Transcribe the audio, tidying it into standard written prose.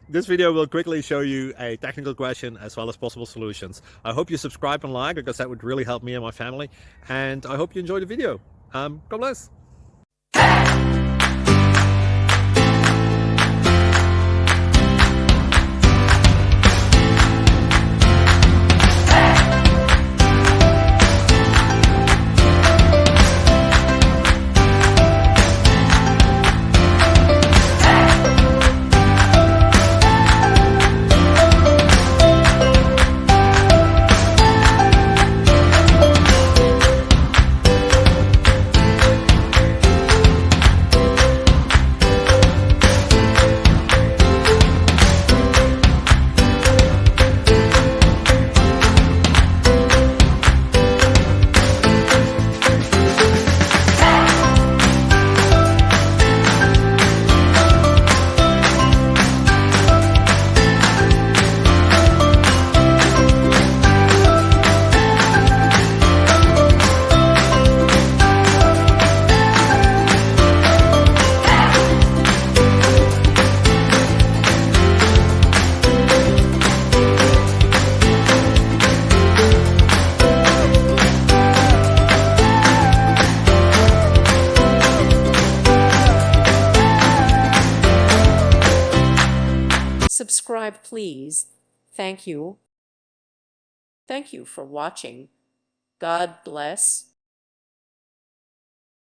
This video will quickly show you a technical question as well as possible solutions. I hope you subscribe and like, because that would really help me and my family. And I hope you enjoy the video. God bless. Subscribe, please. Thank you. Thank you for watching. God bless.